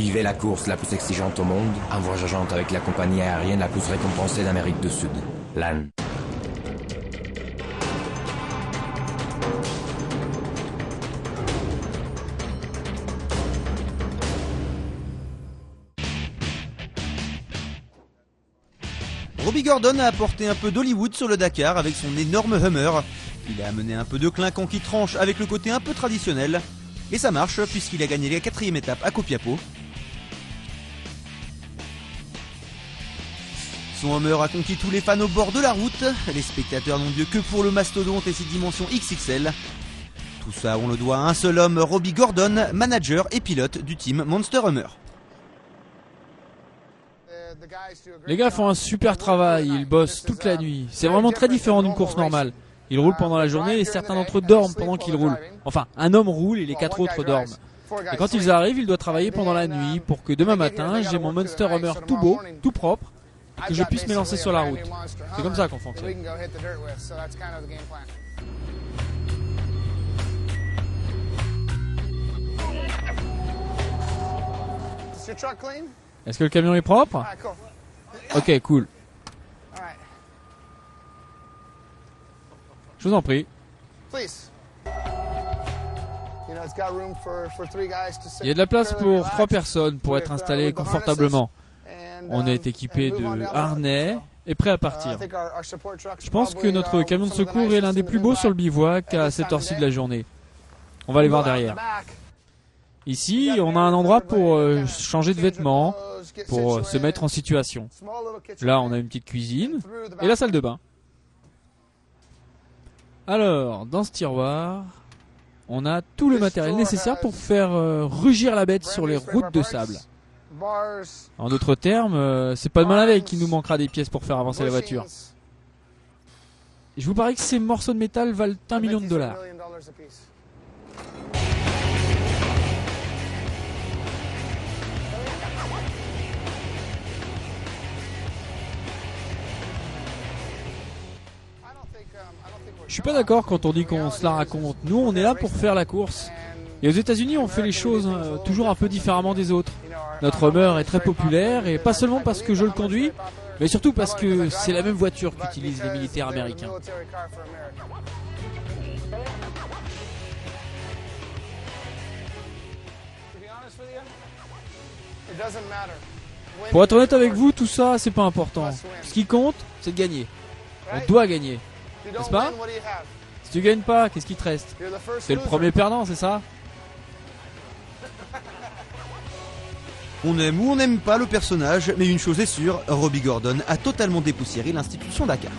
vivait la course la plus exigeante au monde, en voyageant avec la compagnie aérienne la plus récompensée d'Amérique du Sud, LAN. Robbie Gordon a apporté un peu d'Hollywood sur le Dakar avec son énorme Hummer. Il a amené un peu de clinquant qui tranche avec le côté un peu traditionnel. Et ça marche puisqu'il a gagné la 4ème étape à Copiapo. Son Hummer a conquis tous les fans au bord de la route. Les spectateurs n'ont Dieu que pour le mastodonte et ses dimensions XXL. Tout ça on le doit à un seul homme, Robbie Gordon, manager et pilote du team Monster Hummer. Les gars font un super travail, ils bossent toute la nuit. C'est vraiment très différent d'une course normale. Ils roulent pendant la journée et certains d'entre eux dorment pendant qu'ils roulent. Enfin, un homme roule et les 4 autres dorment. Et quand ils arrivent, ils doivent travailler pendant la nuit pour que demain matin, j'ai mon Monster Hummer tout beau, tout propre, et que je puisse m'élancer sur la route. C'est comme ça qu'on fonctionne. Est-ce que le camion est propre? Ok, cool. Je vous en prie. Il y a de la place pour 3 personnes pour être installées confortablement. On est équipé de harnais et prêt à partir. Je pense que notre camion de secours est l'un des plus beaux sur le bivouac à cette heure-ci de la journée. On va aller voir derrière. Ici, on a un endroit pour changer de vêtements, pour se mettre en situation. Là, on a une petite cuisine et la salle de bain. Alors, dans ce tiroir, on a tout le matériel nécessaire pour faire rugir la bête sur les routes de sable. En d'autres termes, c'est pas demain la veille qu'il nous manquera des pièces pour faire avancer la voiture. Je vous parie que ces morceaux de métal valent $1 million. Je suis pas d'accord quand on dit qu'on se la raconte. Nous, on est là pour faire la course. Et aux États-Unis, on fait les choses toujours un peu différemment des autres. Notre Hummer est très populaire, et pas seulement parce que je le conduis, mais surtout parce que c'est la même voiture qu'utilisent les militaires américains. Pour être honnête avec vous, tout ça, c'est pas important. Ce qui compte, c'est de gagner. On doit gagner. N'est-ce pas? Si tu gagnes pas, qu'est-ce qui te reste? T'es le premier perdant, c'est ça? On aime ou on n'aime pas le personnage, mais une chose est sûre, Robbie Gordon a totalement dépoussiéré l'institution Dakar.